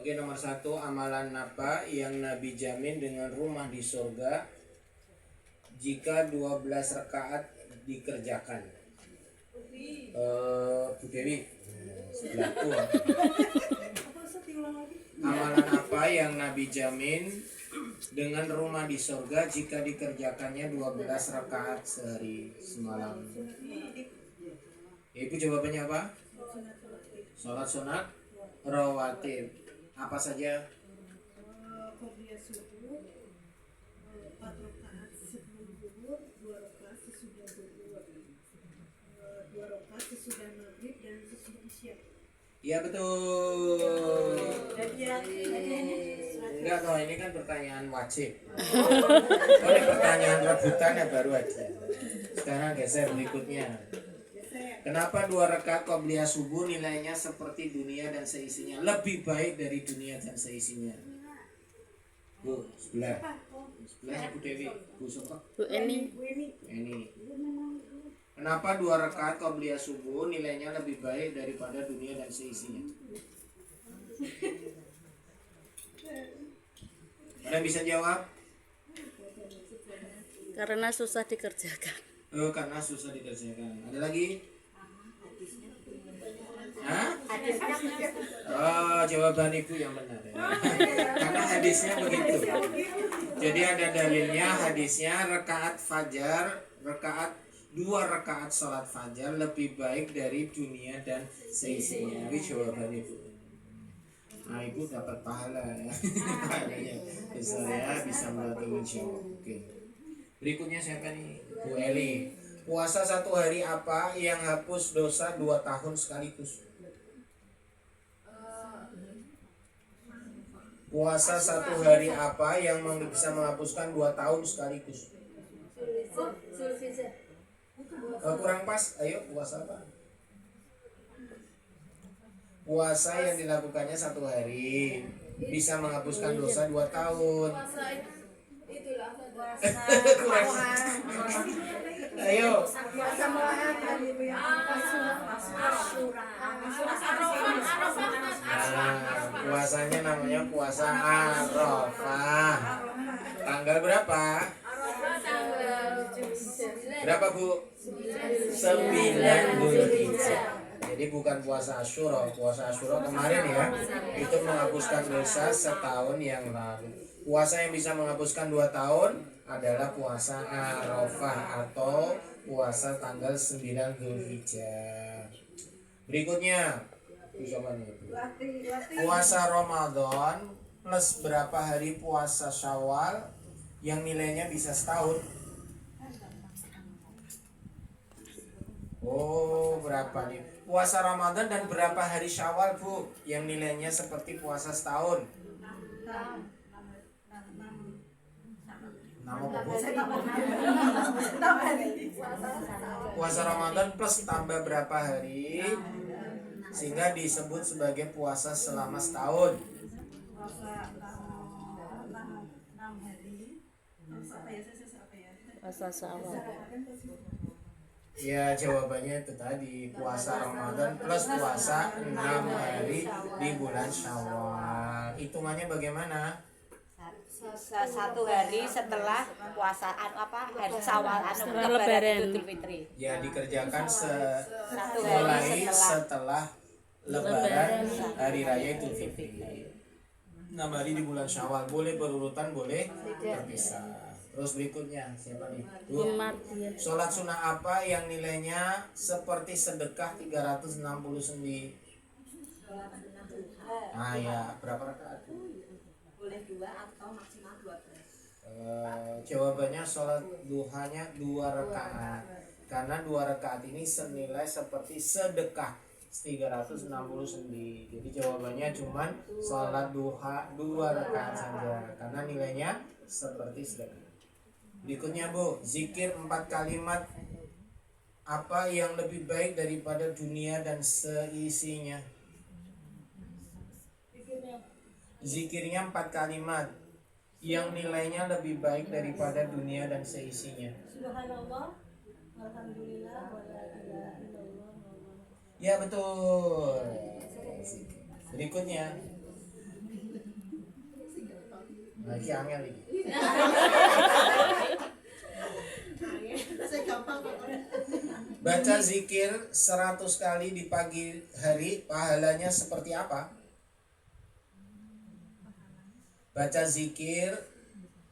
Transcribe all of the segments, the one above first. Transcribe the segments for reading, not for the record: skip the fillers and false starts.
Oke, nomor 1, amalan apa yang Nabi jamin dengan rumah di surga jika 12 rakaat dikerjakan? Bu Dewi, sebelahku. Amalan apa yang Nabi jamin dengan rumah di surga jika dikerjakannya 12 rakaat sehari semalam? Ibu jawabannya apa? Sholat sunat rawatib. Apa saja? Qobliyah subuh, 4 rakaat sebelum zuhur, 2 rakaat sesudah zuhur, 2 rakaat sesudah maghrib dan sesudah isya. Iya betul. Enggak toh, ini kan pertanyaan wajib. Oh, ini pertanyaan rebutan ya baru aja. Sekarang geser berikutnya. Kenapa 2 rakaat qobliyah subuh nilainya seperti dunia dan seisinya, lebih baik dari dunia dan seisinya? Bu, sebelahnya Bu Dewi, Bu Soko, Bu Eni. ini. Kenapa 2 rakaat qobliyah subuh nilainya lebih baik daripada dunia dan seisinya? Kalian bisa jawab? Karena susah dikerjakan. Oh, karena susah dikerjakan. Ada lagi? Hah? Oh, jawaban ibu yang benar ya. Karena hadisnya begitu. Jadi ada dalilnya, hadisnya rakaat fajar, 2 rakaat sholat fajar lebih baik dari dunia dan seisinya. Itu jawaban ibu. Nah, ibu dapat pahala ya. Pahalanya besar ya, bisa melatih jawab. Oke. Berikutnya siapa nih? Bu Eli. Puasa 1 hari apa yang hapus dosa 2 tahun sekaligus? Puasa 1 hari apa yang bisa menghapuskan 2 tahun sekaligus? Kurang pas, ayo puasa apa? Puasa yang dilakukannya 1 hari bisa menghapuskan dosa 2 tahun. Kurang. Ayo. Puasanya namanya puasa Arafah. Tanggal berapa? Berapa Bu? 9 Dzulhijjah. Jadi bukan puasa Asyura. Puasa Asyura kemarin ya, itu menghapuskan dosa setahun yang lalu. Puasa yang bisa menghapuskan 2 tahun adalah puasa Arafah atau puasa tanggal 9 Dzulhijjah. Berikutnya, puasa Ramadan plus berapa hari puasa Syawal yang nilainya bisa setahun? Oh, berapa nih? Puasa Ramadan dan berapa hari Syawal, Bu, yang nilainya seperti puasa setahun? Nama apa, Bu? Puasa Ramadan plus tambah berapa hari sehingga disebut sebagai puasa selama setahun? Puasa Syawal. Ya, jawabannya itu tadi, puasa Ramadan plus puasa 6 hari di bulan Syawal. Hitungannya bagaimana? 1 hari setelah puasaan hari Syawal Setelah Lebaran. Idul Fitri. Ya, dikerjakan 1 hari mulai setelah Lebaran hari raya Idul Fitri. 6 hari di bulan Syawal, boleh berurutan, boleh terpisah. Terus berikutnya siapa nih? Jumat. Sholat sunnah apa yang nilainya seperti sedekah 369? Nah ya, berapa rakaat? Boleh 2 atau maksimal 12. Jawabannya sholat duhanya 2 rakaat. Karena 2 rakaat ini senilai seperti sedekah 369. Jadi jawabannya cuman sholat duha 2 rakaat saja. Karena nilainya seperti sedekah. Berikutnya Bu, zikir 4 kalimat apa yang lebih baik daripada dunia dan seisinya? Zikirnya 4 kalimat yang nilainya lebih baik daripada dunia dan seisinya. Subhanallah, alhamdulillah, wa la ilaha illallah. Ya betul. Berikutnya Nah, ini angel ini. Saya gampang kok. Baca zikir 100 kali di pagi hari, pahalanya seperti apa? Baca zikir,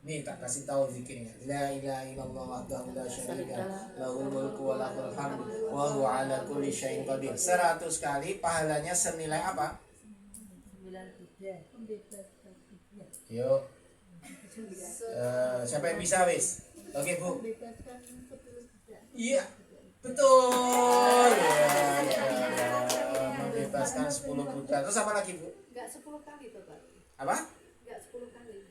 nih tak kasih tahu zikirnya. La ilaha illallah wahdahu la syarika lahul mulku wa lahul hamdu wa huwa ala kulli syai'in qadir. 100 kali pahalanya senilai apa? 93. Yuk. Siapa yang bisa wis? Oke, Bu. Iya. Betul. Ya, membebaskan 10 budak. Terus apa lagi, Bu? Enggak 10 kali tuh, Pak. Apa? Enggak 10 kali.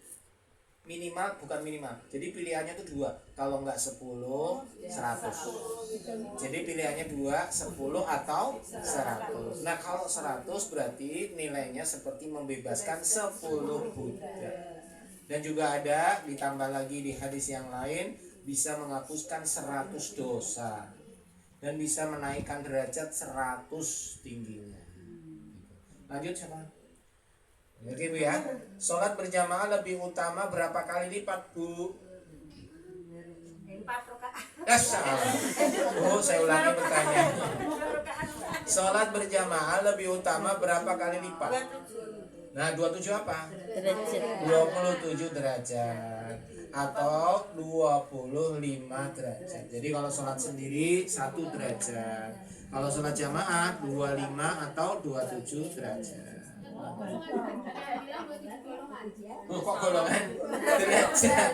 Minimal, bukan minimal. Jadi pilihannya tuh 2. Kalau enggak 10, 100. Jadi pilihannya 2, 10 atau 100. Nah, kalau 100 berarti nilainya seperti membebaskan 10 budak. Dan juga ada ditambah lagi di hadis yang lain bisa menghapuskan 100 dosa. Dan bisa menaikkan derajat 100 tingginya. Lanjut siapa? Oke, Bu ya. Sholat berjamaah lebih utama berapa kali lipat, Bu? 4 rakaat. Salah. Bu, saya ulangi pertanyaan. Sholat berjamaah lebih utama berapa kali lipat? Nah, 27 apa? Derajat. 27 derajat atau 25 derajat. Jadi kalau sholat sendiri 1 derajat. Kalau sholat jamaah 25 atau 27 derajat. Oh, kok golongan? Derajat.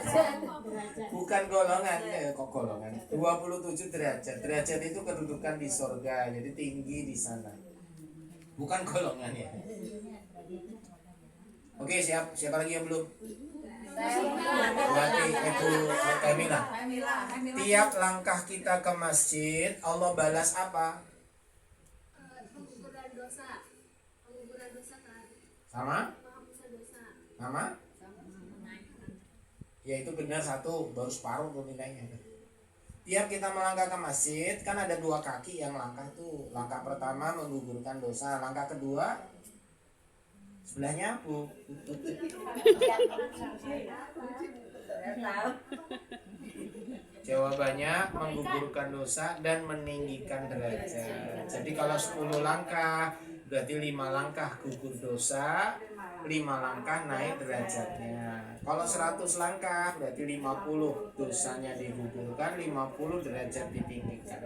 Bukan golongan, kok golongan. 27 derajat. Derajat itu kedudukan di surga, jadi tinggi di sana. Bukan golongan ya. Oke, siapa lagi yang belum? Berarti Ibu Kamila. Tiap langkah kita ke masjid, Allah balas apa? Pengukuran dosa. Pengukuran dosa kan. Sama? Penghapuskan dosa. Sama? Ya itu benar 1, baru separuh tuh nilainya. Tiap kita melangkah ke masjid, kan ada 2 kaki yang langkah tuh. Langkah pertama menggugurkan dosa, langkah kedua sebelahnya Bu. Jawabannya menggugurkan dosa dan meninggikan derajat. Jadi kalau 10 langkah berarti 5 langkah gugur dosa, 5 langkah naik derajatnya. Kalau 100 langkah berarti 50 dosanya digugurkan, 50 derajat ditinggikan.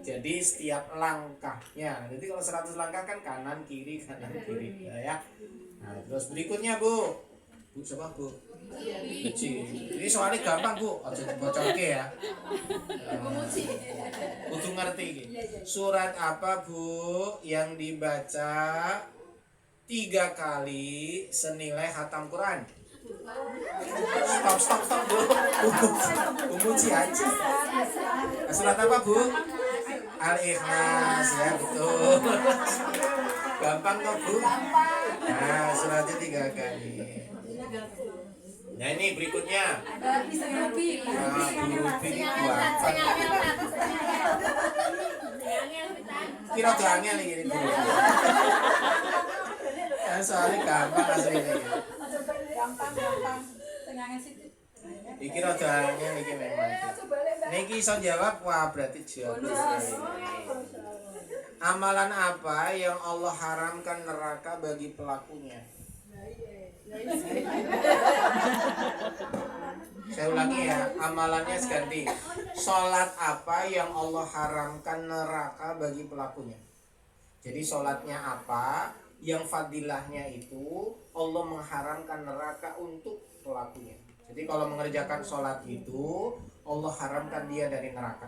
Jadi setiap langkahnya. Jadi kalau 100 langkah kan kanan kiri ya. Nah, terus berikutnya Bu. Bu siapa Bu? Uci. Ini soalnya gampang Bu. Aja dibocorke ya. Kudu ngerti iki. Surat apa Bu yang dibaca 3 kali senilai khatam Quran? Stop Bu. Umuci aja. Surat apa Bu? Al-Ikhlas ya, betul. Gampang kok Bu. Nah, suratnya 3 kali. Nah ini berikutnya. Nah, Bu Ruby ini buatan. Kira tuh angel ini Bu. Ya, soalnya gampang aslinya. Gampang. Iki rada angel iki memang. Niki iso jawab, wah berarti jawab. Amalan apa yang Allah haramkan neraka bagi pelakunya? Saya ulangi ya, amalannya seganti. Sholat apa yang Allah haramkan neraka bagi pelakunya? Jadi sholatnya apa yang fadilahnya itu Allah mengharamkan neraka untuk pelakunya. Jadi kalau mengerjakan sholat itu Allah haramkan dia dari neraka.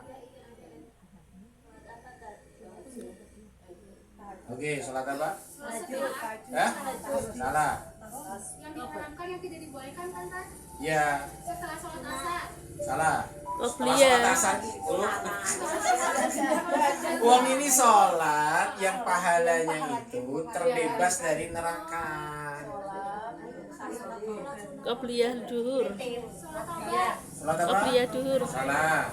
Oke, sholat apa? Hah? Salah. Yang diharamkan yang tidak dibolehkan kan Tan? Ya, Setelah sholat asar. salah. Qobliyah. Sholat asar uang ini sholat yang pahalanya itu terbebas dari neraka. Qobliyah duhur. Sholat apa? Qobliyah duhur. Salah.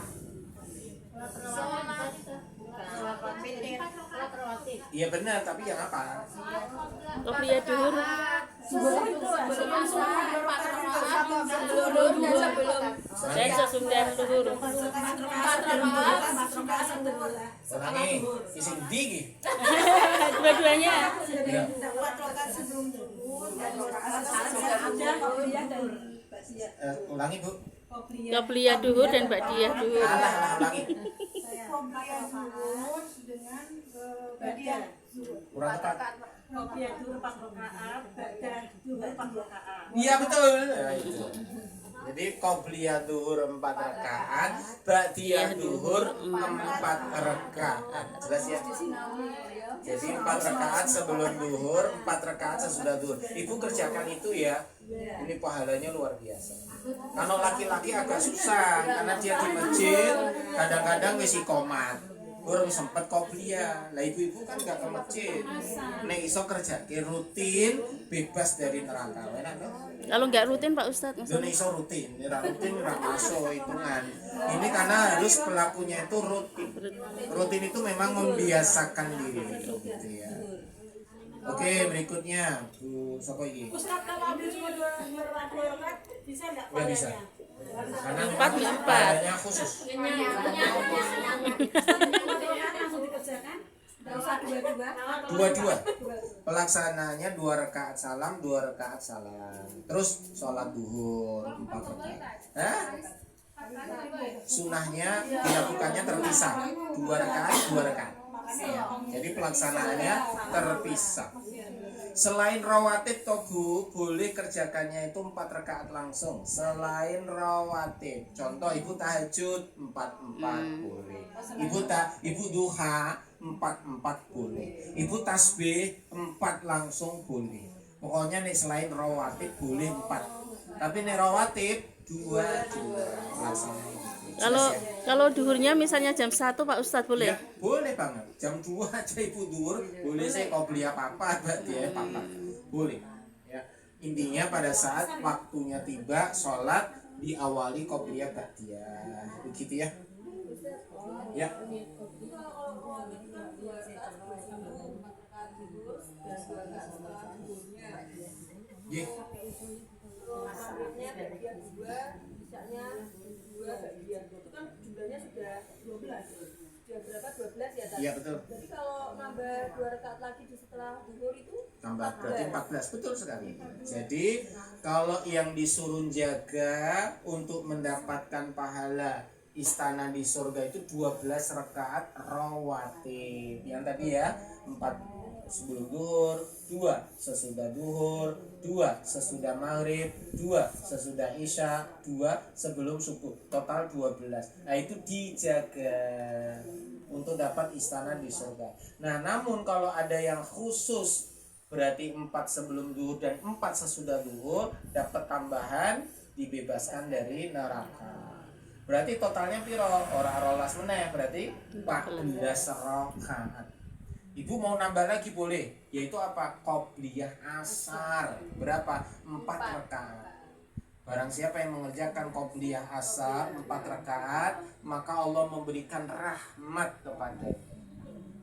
Sholat Iya benar, tapi yang apa? Qobliyah duhur. Dan sesudah duhur. Ulangi, ising digi. Dua-duanya. Ya. Ulangi Bu. Qobliyah duhur dan ba'diyah duhur. Alah, ulangi. Kurang tepat. Iya betul. Nah, itu. Jadi qobliyah duhur 4 rakaat, ba'diyah duhur 4 rakaat. Jelas ya? Jadi 4 rakaat sebelum duhur, 4 rakaat sesudah duhur. Ibu kerjakan itu ya. Ini pahalanya luar biasa. Kalau laki-laki agak susah karena dia di masjid, kadang-kadang wis iqomat. Urung sempet qobliyah. Lah ibu-ibu kan gak ke masjid. Nek iso kerjake rutin, bebas dari neraka. Enak toh? Kalau nggak rutin Pak Ustadz. Nek iso rutin, ora rutin ora masuk hitungan. Ini karena harus pelakunya itu rutin. Rutin itu memang membiasakan diri gitu ya. Oke, berikutnya Bu sapa iki? Ustaz kalau ambil cuma 2 rakaat bisa enggak? Enggak bisa. Karena 4. pahalanya khusus. Langsung dikerjakan. Enggak usah Dua-dua. Pelaksananya 2 rakaat salam, 2 rakaat salam. Terus sholat duhur 4 rakaat. Hah? Sunahnya dilakukannya terpisah. 2 rakaat, 2 rakaat. Jadi pelaksanaannya terpisah. Selain rawatib toh Bu, boleh kerjakannya itu 4 rakaat langsung. Selain rawatib, contoh ibu tahajud 4 boleh. Ibu duha 4 boleh. Ibu tasbih 4 langsung boleh. Pokoknya nih selain rawatib boleh 4. Tapi nih rawatib 2 pelaksanaannya. Kalau duhurnya misalnya jam 1 Pak Ustadz boleh? Ya, boleh banget. Jam 2 aja ibu duhur, boleh saya qobliyah papa, ba'diyah papa. Boleh. Ya. Intinya pada saat waktunya tiba, sholat diawali qobliyah ba'diyah. Begitu ya. Ya. Ye. Iya betul. Jadi kalau nambah 2 rakaat lagi di setelah duhur itu Tambah berarti 14, betul sekali. Jadi kalau yang disuruh jaga untuk mendapatkan pahala istana di surga itu 12 rakaat rawatib. Yang tadi ya, 4 sebelum duhur, 2 sesudah duhur, 2 sesudah maghrib, 2 sesudah isya, 2 sebelum subuh. Total 12. Nah itu dijaga untuk dapat istana di surga. Nah namun kalau ada yang khusus berarti 4 sebelum duhur dan 4 sesudah duhur dapat tambahan, dibebaskan dari neraka. Berarti totalnya piro? Ora rolas meneh, berarti 14 rakaat. Ibu mau nambah lagi boleh, yaitu apa? Qobliyah asar. Berapa? 4 rakaat. Barang siapa yang mengerjakan qobliyah asar 4 rakaat, maka Allah memberikan rahmat kepadanya.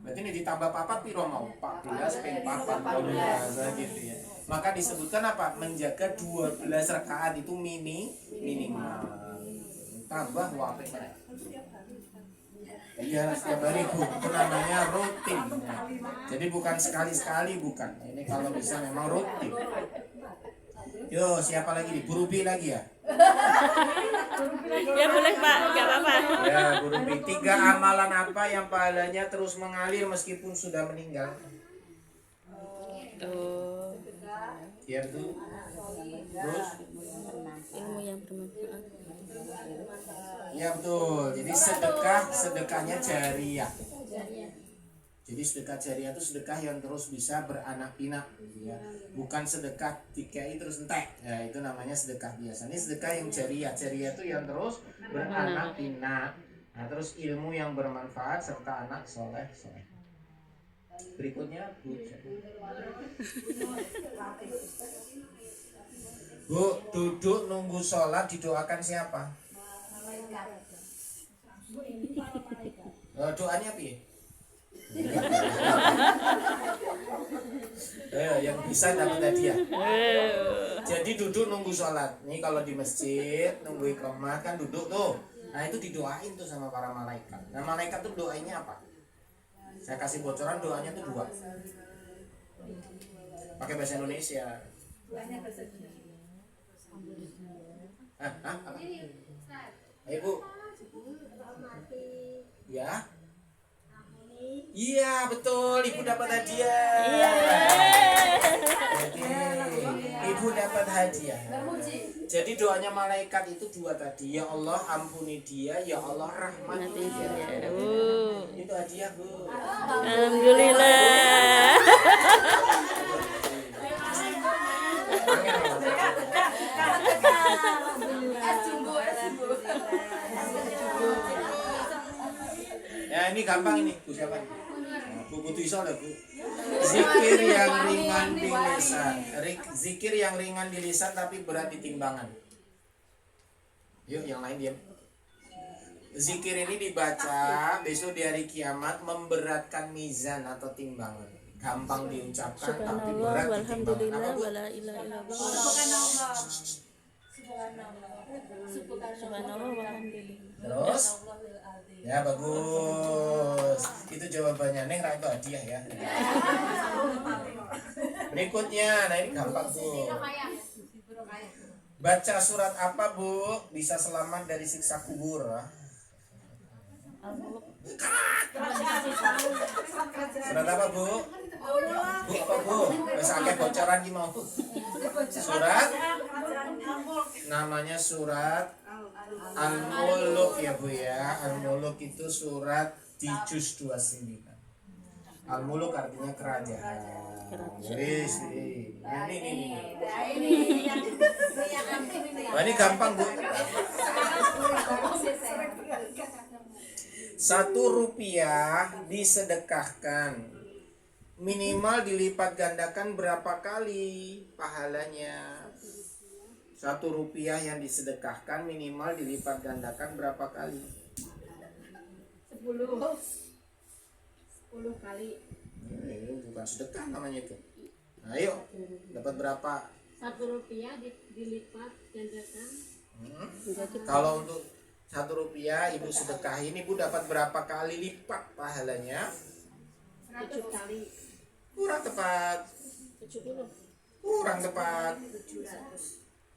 Berarti ini ditambah papa piro mau? 14 ping 4 gitu ya. Maka disebutkan apa? Menjaga 12 rakaat itu minimal. Tambah wape mana? Iya setiap hari Bu, itu namanya rutin. Jadi bukan sekali-sekali, bukan. Ini kalau bisa memang rutin. Yo, siapa lagi nih? Bu Rubi lagi ya? Ya boleh Pak, nggak apa-apa. Ya, Bu Rubi. 3 amalan apa yang pahalanya terus mengalir meskipun sudah meninggal? Oh, Ya betul. Terus? ilmu yang bermanfaat. Ya betul. Jadi sedekahnya jariyah. Jadi sedekah jariyah itu sedekah yang terus bisa beranak pinak, gitu ya. Bukan sedekah dikai terus entek. Ya itu namanya sedekah biasa. Ini sedekah yang jariyah. Jariyah itu yang terus beranak pinak. Nah, terus ilmu yang bermanfaat serta anak soleh. Berikutnya Bu, duduk nunggu sholat didoakan siapa? Doanya apa ya? Yang bisa dapat hadiah. Jadi duduk nunggu sholat. Nih kalau di masjid nunggu iqamah kan duduk tuh. Nah itu didoain tuh sama para malaikat. Nah malaikat tuh doanya apa? Saya kasih bocoran doanya tuh 2. Pakai bahasa Indonesia. Apa? Ayo Bu. Ya. Iya betul, ibu dapat hadiah. Jadi, ibu dapat hadiah. Jadi doanya malaikat itu 2 tadi. Ya Allah ampuni dia, ya Allah rahmati dia. Itu hadiah Bu. Alhamdulillah. Ya ini gampang ini, Bu siapa? Bu Putu Iso lah Bu. Zikir yang ringan di lisan. Zikir yang ringan di lisan tapi berat di timbangan. Yuk yang lain diam. Zikir ini dibaca besok di hari kiamat memberatkan mizan atau timbangan. Gampang diucapkan tapi Subhanallah berat di timbangan. walhamdulillah Apa Bu? wala ilaha illallah. Subhanallah walhamdulillah. Terus? Ya bagus. Itu jawabannya Neng Ra itu hadiah ya. Berikutnya, nah ini gampang Bu. Baca surat apa Bu bisa selamat dari siksa kubur? Surat apa Bu? Bu apa Bu? Bisa akeh bocoran gimana Bu? Surat namanya surat Al-Muluk ya Bu ya. Al-Muluk itu surat di juz 29. Al-Muluk artinya kerajaan. Wis ini. Wah, ini gampang Bu. 1 rupiah disedekahkan minimal dilipat gandakan berapa kali pahalanya? 1 rupiah yang disedekahkan minimal dilipat gandakan berapa kali? 10 kali. Ini bukan sedekah namanya itu. Nah, ayo, dapat berapa? 1 rupiah dilipat gandakan. Kalau untuk 1 rupiah ibu sedekahin, ibu dapat berapa kali lipat pahalanya? 7 kali. Kurang tepat. 70. Kurang tepat.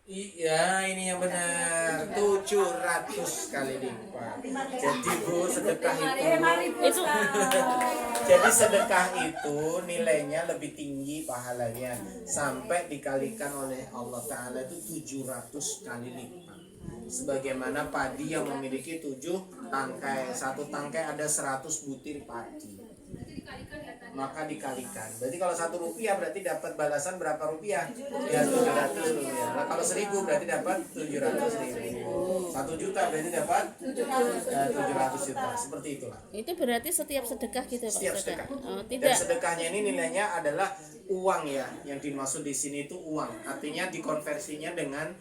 Iya, ini yang benar. 700 kali lipat. Jadi Bu, sedekah itu jadi sedekah itu nilainya lebih tinggi pahalanya sampai dikalikan oleh Allah Ta'ala itu 700 kali lipat. Sebagaimana padi yang memiliki 7 tangkai. 1 tangkai ada 100 butir padi. Maka dikalikan. Berarti kalau 1 rupiah berarti dapat balasan berapa rupiah? Ya 700 rupiah. Nah kalau 1000 berarti dapat 700.000. 1 juta berarti dapat 700 juta. Seperti itulah. Itu berarti setiap sedekah gitu Pak? Setiap sedekah. Oh, Dan tidak. sedekahnya ini nilainya adalah uang ya. Yang dimaksud di sini itu uang. Artinya dikonversinya dengan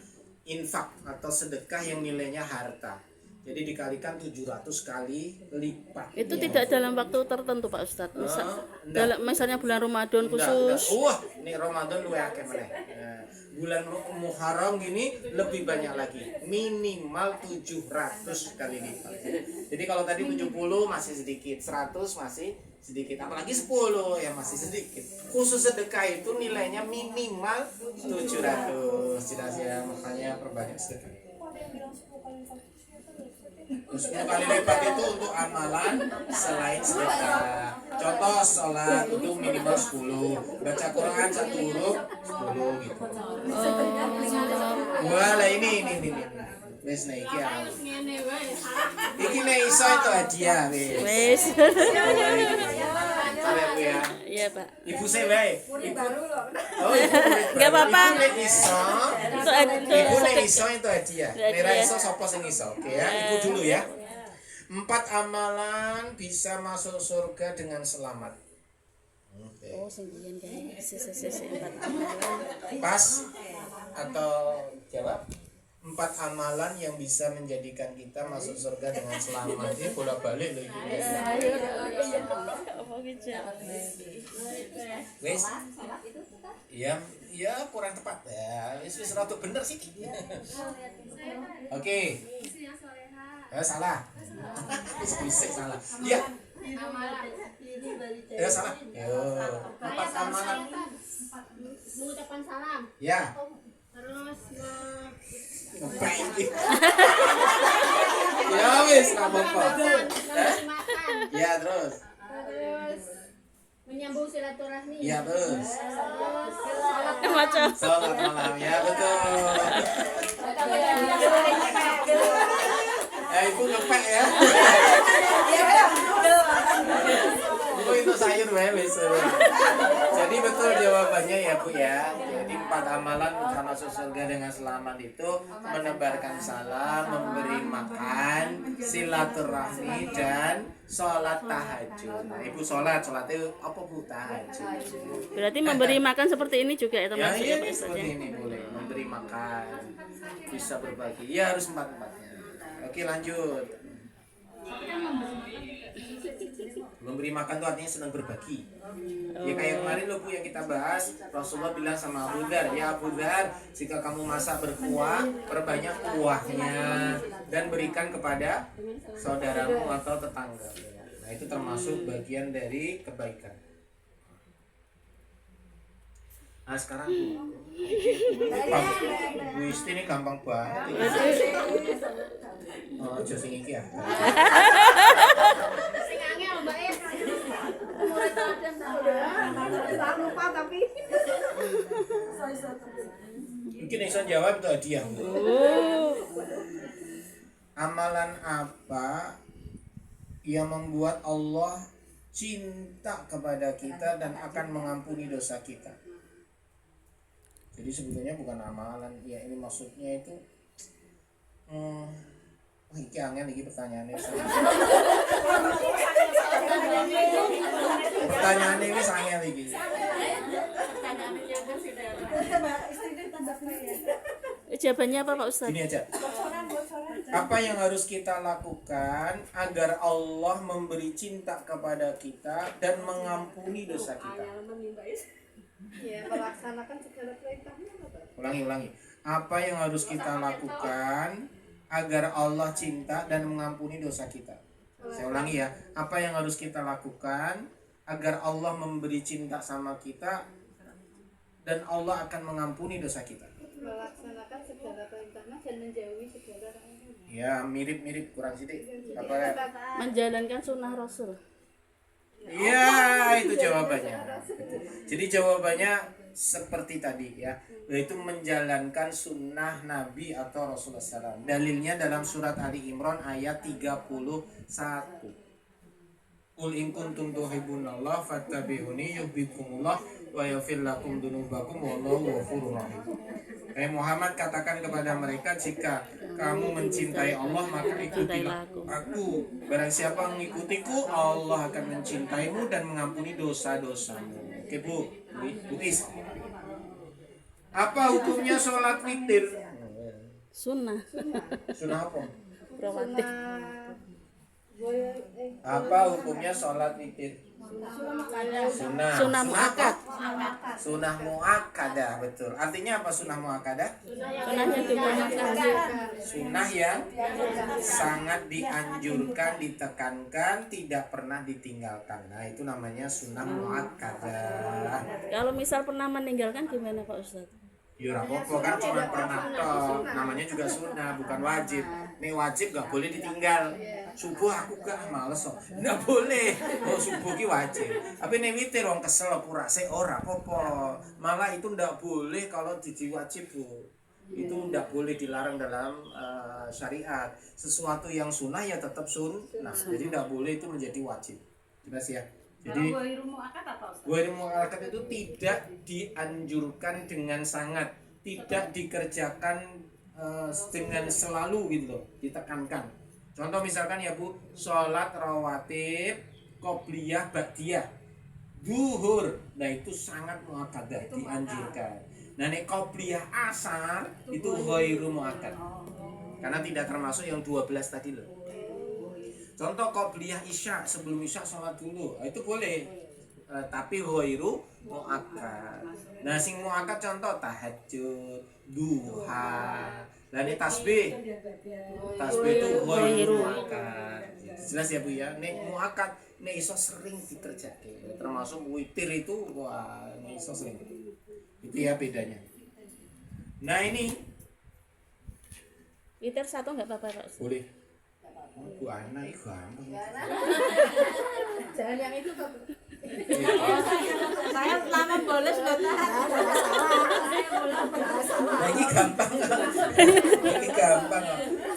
infak atau sedekah yang nilainya harta. Jadi dikalikan 700 kali lipat. Itu tidak dalam waktu tertentu Pak Ustadz. Misalnya bulan Ramadan khusus. Wah, ini Ramadan luwe akeh meneh. Bulan Muharram gini lebih banyak lagi. Minimal 700 kali lipat. Jadi kalau tadi 70 masih sedikit, 100 masih sedikit, apalagi 10 ya masih sedikit. Khusus sedekah itu nilainya minimal 700. Jelas ya, makanya perbanyak sedekah. 10 kali lipat itu untuk amalan selain sedekah. Contoh sholat itu minimal 10, baca Quran 1 huruf 10 gitu. Wah lah ini. Wes nah iki ya. Iki nek iso itu hadiah wes. Wes. Sampai Bu ya. Iya Pak. Ibu saya wae. Ibu. Oh, ibu. Nggak apa-apa. Ibu nek iso. Ibu nek iso itu hadiah. Nek ra iso sapa sing iso? Oke ya, ibu dulu ya. 4 amalan bisa masuk surga dengan selamat. Oke. Oh, sendirian kayaknya. Sesi 4 amalan. Pas atau jawab? 4 amalan yang bisa menjadikan kita masuk surga dengan selamat. Ini bolak-balik loh ini. Apa gitu? Wes. Iya, ya kurang tepat ya. Wis rada bener sih. Oke. Salah. Bisik salah. Iya. Salah. Yo, 4 amalan. Mengucapkan salam. Ya. Terus Ngapain ini? Ya wis, enggak apa-apa. makan. Ya, terus. Terus menyambung silaturahmi. Ya, terus. Salat Macam Salat malam. Ya, betul. Ibu ngepek ya. Ibu itu sayur wis. Jadi betul jawabannya ya Bu ya. Jadi 4 amalan untuk masuk surga dengan selamat itu menebarkan salam, memberi makan, silaturahmi dan sholat tahajud. Nah, Ibu sholat itu apa Bu? Tahajud. berarti memberi makan seperti ini juga ya Ya, termasuk iya ya Pak Ustadz seperti ya? ini boleh memberi makan, bisa berbagi. Ya harus 4-4-nya. Oke lanjut. Memberi makan itu artinya senang berbagi. Ya kayak kemarin loh Bu yang kita bahas, Rasulullah bilang sama Abu Dhar, ya Abu Dhar, jika kamu masak berkuah, perbanyak kuahnya dan berikan kepada saudaramu atau tetangga. Nah itu termasuk bagian dari kebaikan. Nah sekarang Bu Isti ini gampang banget. Oh, aja sing iki ya. sing angel Mbak ya. lupa tapi Mungkin bisa jawab itu hadiah. Amalan apa yang membuat Allah cinta kepada kita dan akan mengampuni dosa kita? Jadi sebetulnya bukan amalan, ya ini maksudnya itu iki angel iki pertanyaannya. Pertanyaannya ini angel iki. Jawabannya apa Pak Ustadz? Ini aja. Apa yang harus kita lakukan agar Allah memberi cinta kepada kita dan mengampuni dosa kita? Ya, melaksanakan segala perintahnya. Ulangi. Apa yang harus kita lakukan agar Allah cinta dan mengampuni dosa kita? Saya ulangi ya. Apa yang harus kita lakukan agar Allah memberi cinta sama kita dan Allah akan mengampuni dosa kita? Melaksanakan segala perintahnya dan menjauhi segala larangan. Ya, mirip-mirip kurang sedikit. Apa? Menjalankan sunnah Rasul. Iya, itu jawabannya. Jadi jawabannya seperti tadi ya, yaitu menjalankan sunnah Nabi atau Rasulullah SAW. Dalilnya dalam surat Ali Imran ayat 31. Qul in kuntum tuhibbunallah fattabi'uni yuhibbukumullah wa yaghfir lakum dzunubakum wallahu ghafurur rahim. Muhammad katakan kepada mereka, jika kamu mencintai Allah maka ikutilah aku. Barang siapa mengikutiku, Allah akan mencintaimu dan mengampuni dosa-dosamu. Oke Bu, Is. Apa hukumnya sholat witir? Sunnah. Sunnah apa? Rawatib. Apa hukumnya sholat witir? Sunnah Muakkad. Sunnah muakkadah, betul. Artinya apa sunnah muakkadah? Sunnahnya dimakan. Sunnah yang sangat dianjurkan, ditekankan, tidak pernah ditinggalkan. Nah itu namanya sunnah muakkadah. Kalau misal pernah meninggalkan gimana Pak Ustadz? Ya apa-apa kan cuma pernah toh. Namanya juga sunnah, bukan wajib. Nih wajib gak boleh ditinggal. Subuh aku gak males kok. Nggak boleh. Oh subuh ki wajib. Tapi nih witir wong kesel pura se ora apa-apa. Malah itu ndak boleh kalau wajib Bu. Itu ndak boleh dilarang dalam syariat. Sesuatu yang sunnah ya tetap sunnah. Jadi ndak boleh itu menjadi wajib. Jelas ya. Jadi ghairu muakkad itu tidak dianjurkan dengan sangat, tidak dikerjakan dengan selalu gitu loh, ditekankan. Contoh misalkan ya Bu, sholat rawatib, qobliyah, ba'diyah. duhur. Nah itu sangat muakkadah, dianjurkan. Nah nek qobliyah asar itu ghairu muakkad. Karena tidak termasuk yang 12 tadi loh. Contoh qobliyah isya, sebelum isya sholat dulu, itu boleh. Tapi ghairu muakkad. Nah sing muakkad contoh tahajud, duha. Lah nek tasbih. Tasbih itu ghairu muakkad. Jelas ya Bu ya. Nek muakkad nek iso sering dikerjakan. Termasuk witir itu wah nek iso sering. Itu ya bedanya. Nah ini Witir satu nggak apa-apa Pak Ustaz. boleh. Bu anak itu gampang. Jangan yang itu Pak. Saya lama bolos loh. Nah, ini gampang. Ini gampang.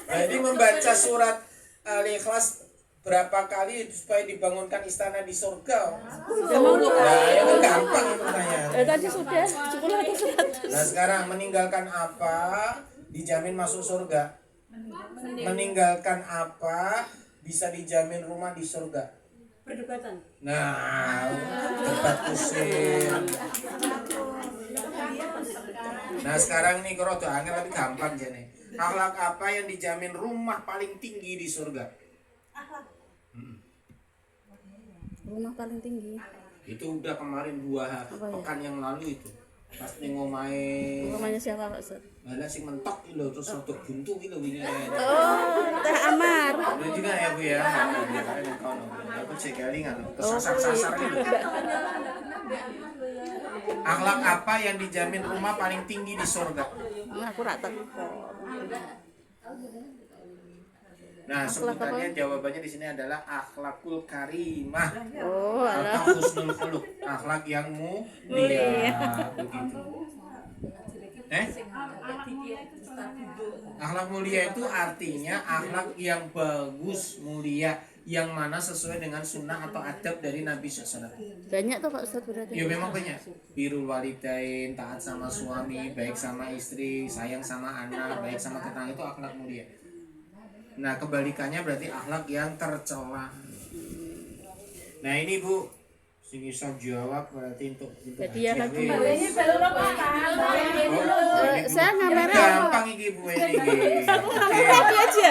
Nah, ini membaca surat Al-Ikhlas berapa kali supaya dibangunkan istana di surga. Nah, itu gampang itu pertanyaan. Tadi sudah 10 atau 100. Nah, sekarang meninggalkan apa dijamin masuk surga? Meninggalkan apa bisa dijamin rumah di surga? Perdebatan. Nah, debat pusing. Nah, sekarang nih kalau tuh angin tapi gampang jane. Akhlak apa yang dijamin rumah paling tinggi di surga? Rumah paling tinggi. Itu udah kemarin 2 pekan yang lalu itu. Pas ning omahe Rumahnya siapa Pak Ustaz? malah sing mentok iki lho terus untuk buntu iki lho wingi. Oh, Teh Amar. Ada juga ya Bu ya. Aku cek kelingan kesasar-sasar gitu. Akhlak apa yang dijamin rumah paling tinggi di surga? Aku rak teko. Nah, sebutannya jawabannya di sini adalah akhlakul karimah Oh, alah. atau husnul khuluq, akhlak yang mulia begitu. Akhlak mulia itu artinya akhlak yang bagus, mulia, yang mana sesuai dengan sunnah atau adab dari Nabi SAW. Banyak tuh Pak Ustaz berarti. Ya memang banyak. Birrul walidain, taat sama suami, baik sama istri, sayang sama anak, baik sama tetangga itu akhlak mulia. Nah kebalikannya berarti akhlak yang tercela. Nah ini Bu, sing iso jawab berarti untuk Jadi ya lagi. Ini belum apa? Saya ngamera gampang iki Bu ini. Tapi aja.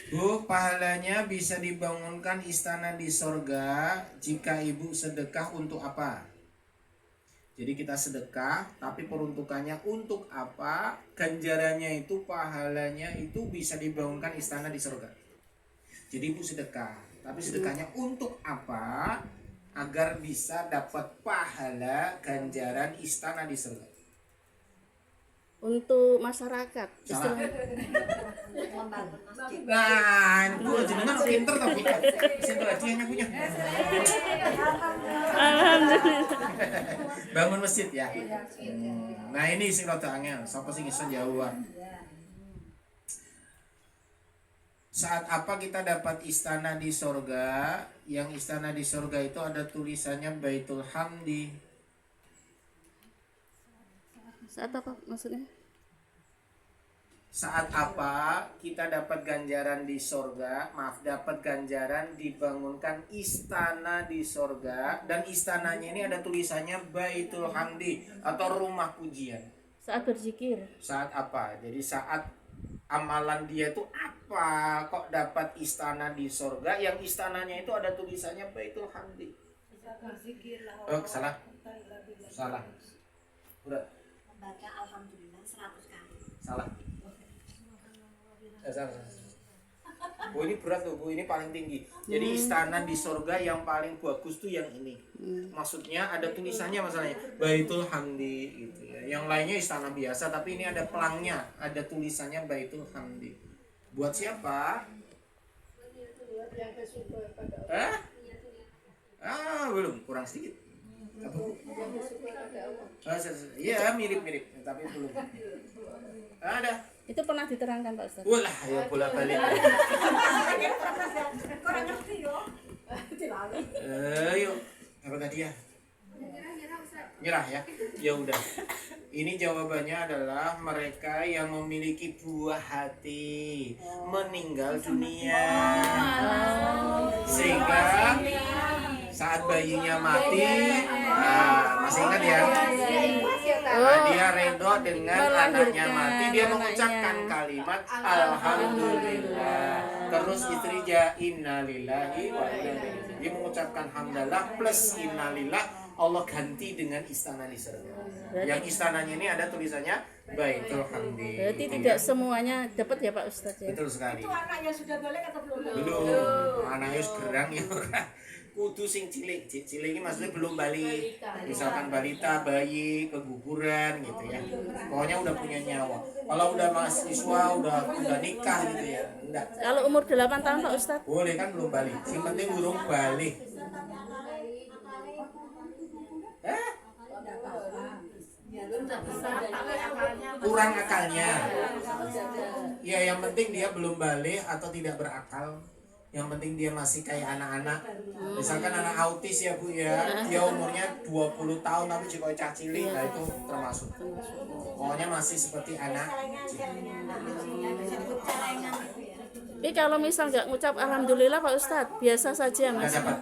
Bu, pahalanya bisa dibangunkan istana di sorga jika ibu sedekah untuk apa? Jadi kita sedekah, tapi peruntukannya untuk apa? Ganjarannya itu, pahalanya itu bisa dibangunkan istana di surga. Jadi ibu sedekah, tapi sedekahnya untuk apa? Agar bisa dapat pahala ganjaran istana di surga. Untuk masyarakat. Salah. Membangun masjid. Nah, Bu, jenengan pinter tapi pinter aja yang punya. Alhamdulillah. Bangun masjid ya. Nah ini sing rada angel, sapa sing iso jawab? Saat apa kita dapat istana di sorga? Yang istana di sorga itu ada tulisannya Baitul Hamdi. Saat apa maksudnya? Saat apa kita dapat ganjaran di sorga? Maaf, dapat ganjaran dibangunkan istana di sorga. Dan istananya ini ada tulisannya Baitul Hamdi atau rumah pujian. Saat berzikir. Saat apa? Jadi saat amalan dia itu apa? Kok dapat istana di sorga? Yang istananya itu ada tulisannya Baitul Hamdi. Oh, salah. Salah. Udah. Membaca alhamdulillah 100 kali. Salah. Salah. Oh ini berat loh Bu, ini paling tinggi. Jadi istana di sorga yang paling bagus tuh yang ini. Maksudnya ada tulisannya masalahnya Baitul Hamdi gitu ya. Yang lainnya istana biasa tapi ini ada pelangnya, ada tulisannya Baitul Hamdi. Buat siapa? Belum, kurang sedikit. Apa? Iya mirip-mirip tapi belum. Ada. Itu pernah diterangkan Pak Ustaz. Walah, ya bola balik. Kurang ngerti yo. Yuk, apa tadi ya? Nyerah ya. Ya udah. Ini jawabannya adalah mereka yang memiliki buah hati meninggal dunia. Sehingga saat bayinya mati, masih ingat ya? Dia redho dengan anaknya mati, dia mengucapkan kalimat alhamdulillah. Terus istrinya innalillahi wa inna ilaihi raji'un. Dia mengucapkan hamdalah plus innalillah. Allah ganti dengan istana di surga. Yang istananya ini ada tulisannya Baitul Hamdi. Berarti tidak semuanya dapat ya Pak Ustadz ya? Betul sekali. Itu anaknya sudah balik atau belum? Belum. Anaknya gerang ya. Kudu sing cilik. Cilik ini maksudnya belum balik. Misalkan balita, bayi, keguguran gitu ya. Pokoknya udah punya nyawa. Kalau udah mahasiswa, udah nikah gitu ya. Enggak. Kalau umur 8 tahun Pak Ustadz? Boleh kan belum balik. Yang penting burung balik. Kurang akalnya. Ya yang penting dia belum balik atau tidak berakal. Yang penting dia masih kayak anak-anak. Misalkan anak autis ya Bu ya. Dia umurnya 20 tahun tapi juga cacili. Nah itu termasuk. Pokoknya masih seperti anak. Tapi kalau misal nggak ngucap alhamdulillah Pak Ustadz, biasa saja Nggak Mas. dapat.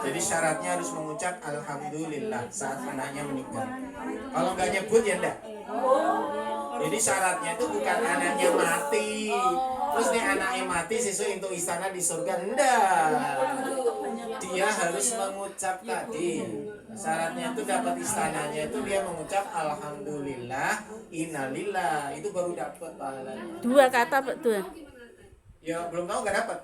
Jadi syaratnya harus mengucap alhamdulillah saat anaknya meninggal. Kalau nggak nyebut ya enggak. Jadi syaratnya itu bukan anaknya mati. Terus nih anaknya mati sesuai untuk istana di surga. Enggak. Dia harus mengucap tadi. Syaratnya itu dapat istananya itu dia mengucap alhamdulillah, innalillah. Itu baru dapat pahalanya. 2 kata Pak tuh. Ya belum tahu nggak dapat.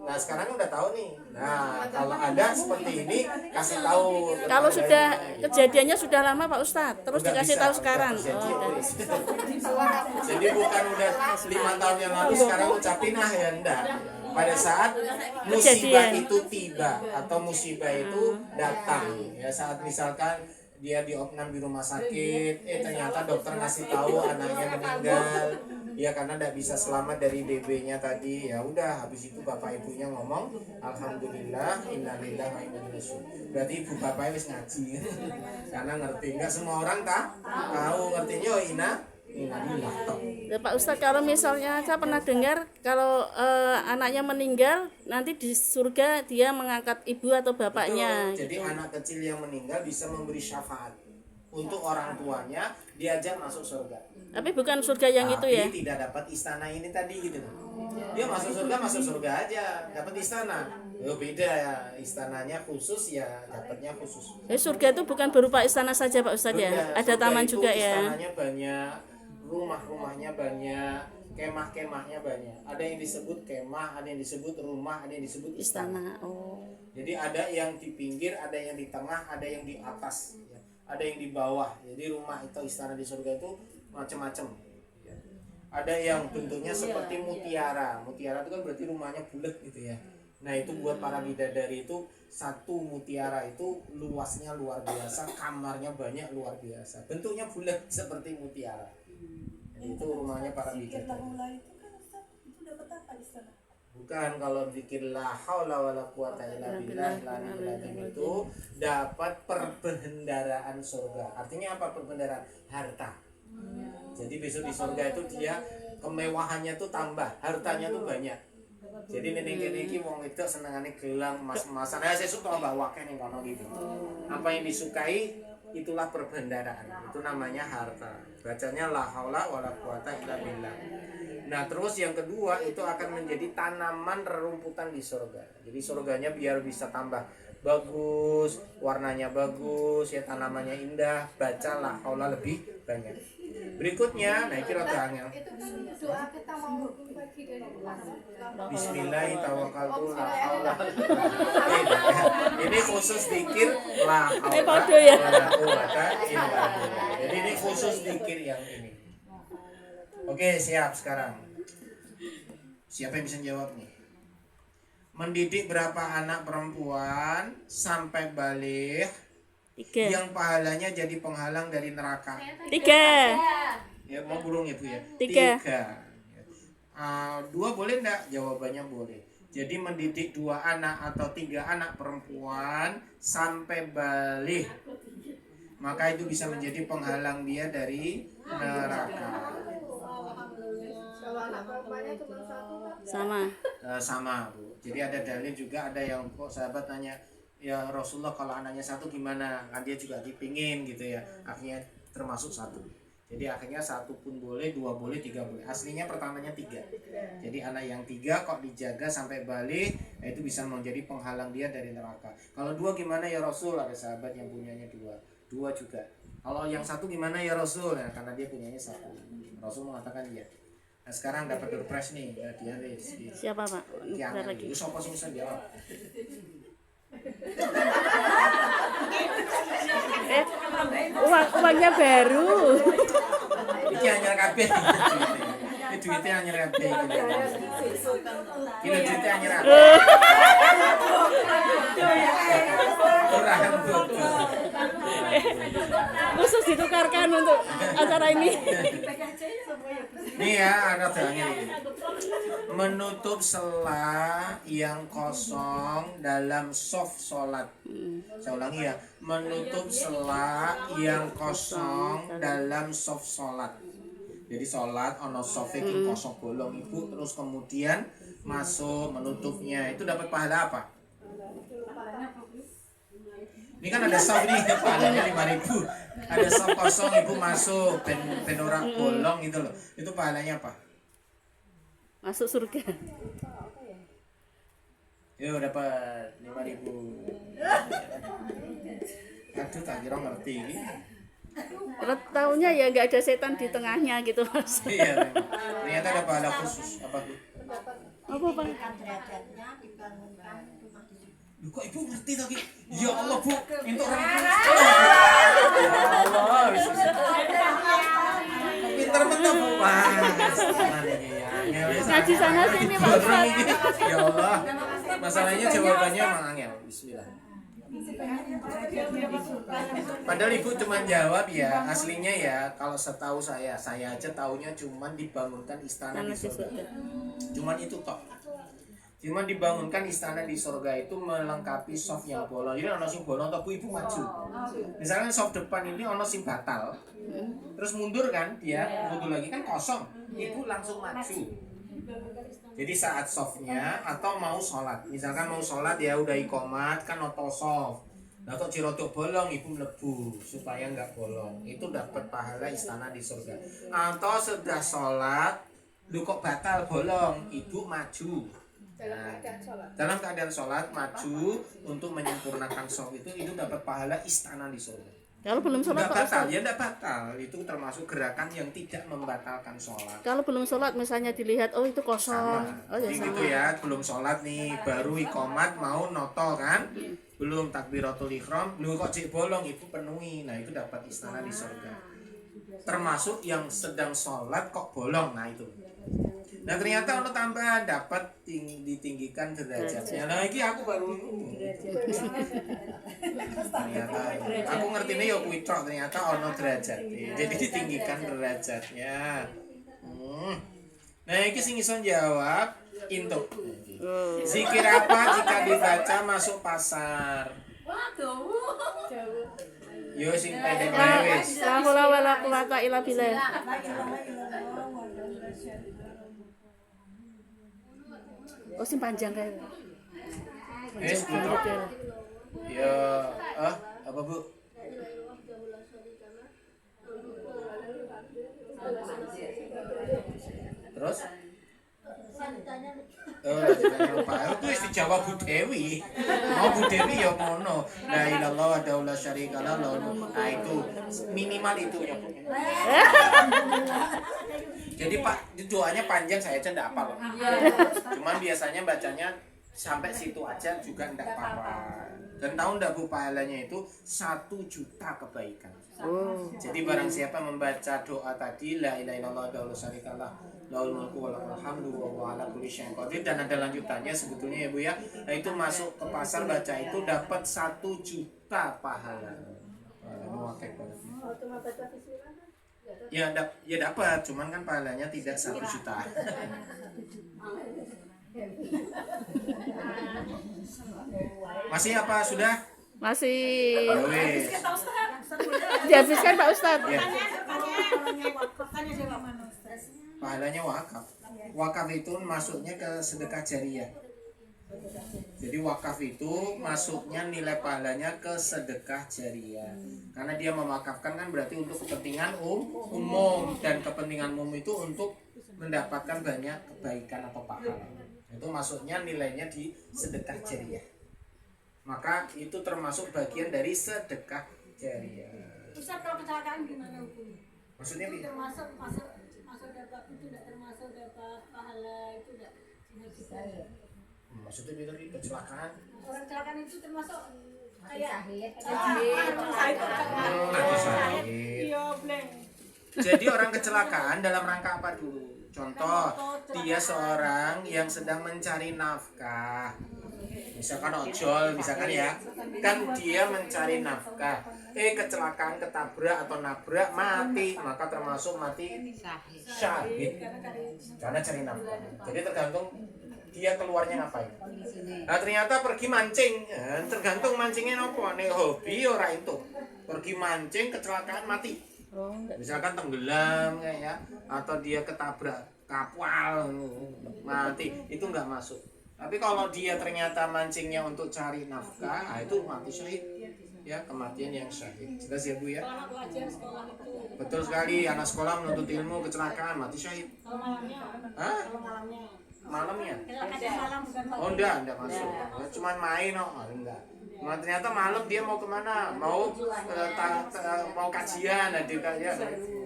Nah sekarang udah tahu nih. Nah kalau ada seperti ini kasih tahu. Kalau sudah kejadiannya sudah lama Pak Ustadz, terus Udah dikasih bisa, tahu udah sekarang. terjadi, Oh, ya, jadi bukan udah 5 tahun yang lalu sekarang ucapin ya enggak. Pada saat musibah Kejadian. itu tiba atau musibah itu datang ya saat misalkan dia diopnam di rumah sakit, ternyata dokter ngasih tahu anaknya meninggal, ya karena tidak bisa selamat dari DB-nya tadi, ya udah habis itu bapak ibunya ngomong, alhamdulillah, innalillahi wa inna ilaihi raji'un. Berarti ibu bapaknya wis ngaji, karena ngerti, nggak semua orang tahu ngertinya, oh innalillah. Ya, Pak Ustadz, kalau misalnya saya pernah dengar kalau anaknya meninggal nanti di surga dia mengangkat ibu atau bapaknya. Betul. Jadi anak kecil yang meninggal bisa memberi syafaat untuk orang tuanya diajak masuk surga. Tapi bukan surga yang itu ya. Tapi tidak dapat istana ini tadi gitu. Dia masuk surga aja, dapat istana. Oh, beda ya, istananya khusus ya, dapatnya khusus. Surga itu bukan berupa istana saja Pak Ustadz ya. Beda. Ada Surga taman itu juga ya. Istananya banyak, rumah-rumahnya banyak, kemah-kemahnya banyak. Ada yang disebut kemah, ada yang disebut rumah, ada yang disebut istana. Oh. Jadi ada yang di pinggir, ada yang di tengah, ada yang di atas, ya. Ada yang di bawah. Jadi rumah atau istana di surga itu macam-macam. Ya. Ada yang bentuknya seperti mutiara. Mutiara itu kan berarti rumahnya bulat gitu ya. Nah itu buat para bidadari itu satu mutiara itu luasnya luar biasa, kamarnya banyak luar biasa. Bentuknya bulat seperti mutiara. Itu rumahnya para bidadari. Itu kan Ustaz, itu dapat apa di sana? Bukan, kalau zikir la haula wala quwata illa billah itu dapat perbendaharaan surga. Artinya apa perbendaharaan? Harta. Jadi besok di surga itu dia kemewahannya tuh tambah, hartanya tuh banyak. Jadi nenek iki wong wedok senengane gelang emas-emasan. Saya suka tambah wakeh ning kono gitu. Apa yang disukai itulah perbendaharaan. Itu namanya harta. Bacanya la haula wala quwata illa billah. Nah terus yang kedua itu akan menjadi tanaman rerumputan di surga. Jadi surganya biar bisa tambah bagus, warnanya bagus, ya tanamannya indah, baca la haula lebih banyak. Berikutnya, nah ini rada angel. Doa kita mau bagi dari Bismillahirrahmanirrahim. La haula. Ini khusus zikir la Ini haula podo ya. wala quwata illa billah. Jadi ini khusus zikir yang ini. Oke, siap sekarang. Siapa yang bisa jawab nih? Mendidik berapa anak perempuan sampai balik 3. yang pahalanya jadi penghalang dari neraka? 3. Ya, mau burung ya Bu ya? 3. 2 boleh enggak? Jawabannya boleh. Jadi mendidik 2 anak atau 3 anak perempuan sampai balik maka itu bisa menjadi penghalang dia dari neraka. Kalau anak perempuannya cuma satu kan? Sama. Sama Bu. Jadi ada dalil juga, ada yang kok sahabat tanya, ya Rasulullah kalau anaknya satu gimana? Kan dia juga dipingin gitu ya. Akhirnya termasuk satu. Jadi akhirnya satu pun boleh, dua boleh, tiga boleh. Aslinya pertamanya tiga. Jadi anak yang tiga kok dijaga sampai balik, nah itu bisa menjadi penghalang dia dari neraka. Kalau dua gimana ya Rasul? Ada sahabat yang punyanya dua. Dua juga. Kalau yang satu gimana ya Rasul? Nah, karena dia punyanya satu. Rasul mengatakan iya. Nah sekarang dapat surprise nih, ya, dia wis. Siapa Pak? Bentar lagi. Itu siapa sih bisa jawab? Uangnya baru. Iki anyar kabeh. Iki duitnya anyar kabeh iki. Kilo duitnya anyar kabeh. Ora betul. Khusus ditukarkan untuk acara ini. Nih ya, ada doanya ini. Menutup sela yang kosong dalam soft sholat. Saya ulangi ya, menutup sela yang kosong dalam soft sholat. Jadi sholat ono soft iki kosong bolong ibu, terus kemudian masuk menutupnya, itu dapat pahala apa? Ini kan ada soft nih, pahalanya 5.000. Ada soft kosong ibu masuk, ben orang bolong gitu loh. Itu pahalanya apa? Masuk surga. Yo dapat 5.000. Aduh tak kira ngerti ini. Kalau taunya ya nggak ada setan di tengahnya gitu Mas. Iya memang. Ternyata ada pahala khusus apa Bu? Apa Pak? derajatnya dibangunkan rumah di Loh, kok ibu ngerti tadi? Ya Allah Bu, itu orang Ya Allah, pinter bener Bu. Wah, Ngaji sana sini Pak Ustaz. Ya Allah, masalahnya jawabannya emang angel. Bismillah. Padahal ibu cuma jawab ya, aslinya ya kalau setahu saya aja taunya cuma dibangunkan istana di surga. Cuman itu toh. Cuma dibangunkan istana di surga itu melengkapi soft yang bolong. Jadi ono sing bolong tapi ibu maju. Misalkan soft depan ini ono sing batal. Terus mundur kan dia, mundur lagi kan kosong. Ibu langsung maju. Jadi saat softnya atau mau sholat, misalkan mau sholat ya udah iqomat kan oto soft. Nah kok cirotok bolong ibu melebu supaya nggak bolong. Itu dapat pahala istana di surga. Atau sudah sholat, lu kok batal bolong, ibu maju. Nah, dalam keadaan sholat maju untuk menyempurnakan soft itu dapat pahala istana di surga. Kalau belum sholat Nggak Pak batal, Ustaz. ya nggak batal. Itu termasuk gerakan yang tidak membatalkan sholat. Kalau belum sholat misalnya dilihat oh itu kosong. Sama. Oh ya Jadi sama. gitu ya, belum sholat nih, baru iqomat mau noto kan, belum takbiratul ihram, lu kok cek bolong itu penuhi, nah itu dapat istana di surga. Termasuk yang sedang sholat kok bolong, nah itu. Nah ternyata ono tambahan dapat ditinggikan derajatnya. Nah ini aku baru ternyata aku ngerti nih yo kuwi tok, ternyata ono derajat. Jadi ditinggikan derajatnya. Nah ini sing iso jawab intuk. Zikir apa jika dibaca masuk pasar? Yo sing pendek wae wis. La haula wala quwata illa billah. Oh sing panjang kayak. Wis intuk. Ya, apa Bu? Terus? Lupa. Itu wis dijawab Bu Dewi. Mau Bu Dewi ya ngono. La ilallah wa daula syarikalah lahu. Nah itu minimal itu ya Bu. Jadi Pak, doanya panjang saya aja enggak apa loh. Cuman biasanya bacanya sampai situ aja juga enggak apa-apa. Dan tahu enggak Bu pahalanya itu 1 juta kebaikan. Jadi barang siapa membaca doa tadi la ilaha illallah wa syarikalah lahul mulku wa lahul hamdu wa huwa ala kulli syai'in qadir, dan ada lanjutannya sebetulnya ya Bu ya. Nah itu masuk ke pasar baca itu dapat 1 juta pahala. Ya dapat, cuman kan pahalanya tidak 1 juta. Masih apa sudah? Masih. Ya wis. dihabiskan Pak Ustadz. Ya. Makanya dia mana Ustaz? Pahalanya wakaf. Wakaf itu masuknya ke sedekah jariah. Jadi wakaf itu masuknya nilai pahalanya ke sedekah jariah. Karena dia mewakafkan kan berarti untuk kepentingan umum, dan kepentingan umum itu untuk mendapatkan banyak kebaikan atau pahala. Itu masuknya nilainya di sedekah jariah. Maka itu termasuk bagian dari sedekah jariah. Ustaz, kalau kecelakaan gimana hukumnya? Maksudnya Itu termasuk masuk dapat itu tidak termasuk dapat pahala itu tidak maksudnya itu tadi kecelakaan. orang kecelakaan itu termasuk kayak Mati syahid. iya blank. Jadi orang kecelakaan dalam rangka apa dulu? Contoh, dia seorang yang sedang mencari nafkah. Misalkan ojol, misalkan ya, kan dia mencari nafkah. Kecelakaan, ketabrak atau nabrak, mati, maka termasuk mati syahid. Karena cari nafkah. Jadi tergantung dia keluarnya ngapain. Nah ternyata pergi mancing, tergantung mancingnya apa. Nih hobi ora itu. Pergi mancing, kecelakaan, mati. Misalkan tenggelam ya, atau dia ketabrak kapal mati, itu nggak masuk. Tapi kalau dia ternyata mancingnya untuk cari nafkah, nah itu mati syahid, ya, kematian yang syahid. Jelas ya Bu ya? Anak pelajar sekolah itu Betul sekali, anak sekolah menuntut ilmu kecelakaan mati syahid. kalau malamnya Hah? kalau malamnya Malamnya? kecelakaan malam bukan Oh enggak masuk. Cuman main enggak. Nah, ternyata malam dia mau kemana? Mau mau kajian, nah dia kajian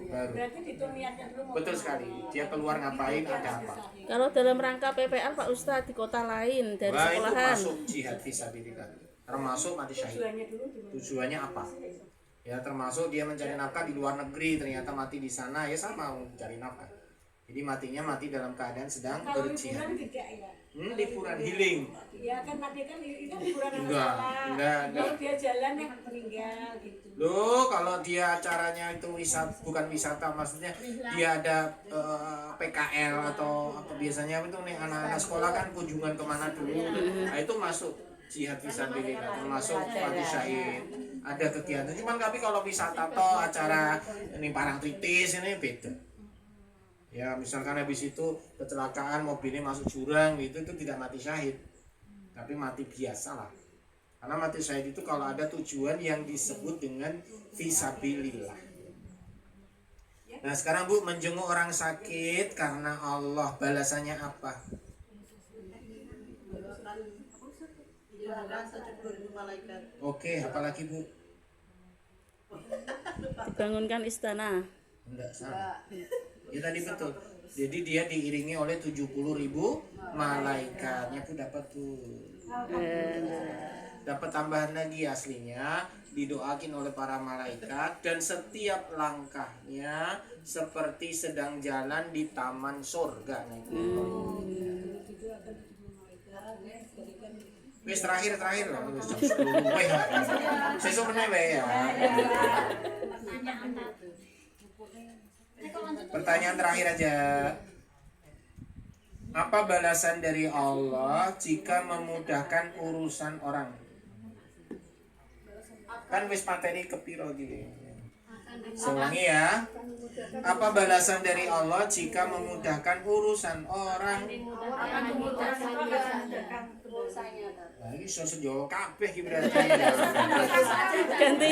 baru. berarti itu niatnya dulu mau Betul sekali. Dia keluar ngapain, ada apa? Kalau dalam rangka PPL Pak Ustadz di kota lain dari Wah, itu sekolahan. masuk jihad fisabilillah. Termasuk mati syahid. tujuannya dulu gimana? Tujuannya apa? Ya termasuk dia mencari nafkah di luar negeri, ternyata mati di sana, ya sama mencari nafkah. Jadi matinya mati dalam keadaan sedang Kalau berjihad. liburan tidak ya? Liburan healing. Ya kan tadi kan itu liburan anak Enggak, sekolah. enggak. Kalau dia jalan yang meninggal gitu. Loh, kalau dia acaranya itu bukan wisata, maksudnya dia ada PKL atau apa biasanya itu nih anak-anak sekolah kan kunjungan kemana dulu. Nah itu masuk jihad fisabilillah, termasuk mati syahid. Ada kegiatan. Cuman tapi kalau wisata toh acara ini Parangtritis ini beda. Ya misalkan habis itu kecelakaan mobilnya masuk jurang gitu, itu tidak mati syahid, tapi mati biasa lah. Karena mati syahid itu kalau ada tujuan yang disebut dengan fisabilillah. Nah sekarang Bu, menjenguk orang sakit karena Allah, balasannya apa? Oke, apalagi Bu? Dibangunkan istana. Enggak salah. Ya tadi betul. Jadi dia diiringi oleh 70.000 malaikatnya tuh dapat tuh. Dapat tambahan lagi aslinya, didoakin oleh para malaikat dan setiap langkahnya seperti sedang jalan di taman surga. Wis terakhir lah, wis jam 10 wae. Sesuk meneh wae ya. Pertanyaan terakhir aja. Apa balasan dari Allah jika memudahkan urusan orang? Kan wis materi kepiro gitu. Selangi ya. Apa balasan dari Allah jika memudahkan urusan orang? Nah, ini sejauh kabeh iki berarti. Ganti.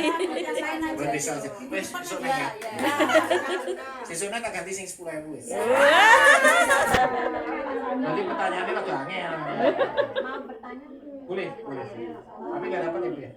Berarti saja. Wis besok nek ya. Sesuknya tak ganti sing 10.000 wis. Nanti pertanyaannya lagi angel. Boleh. Tapi enggak dapat ya, Bu ya.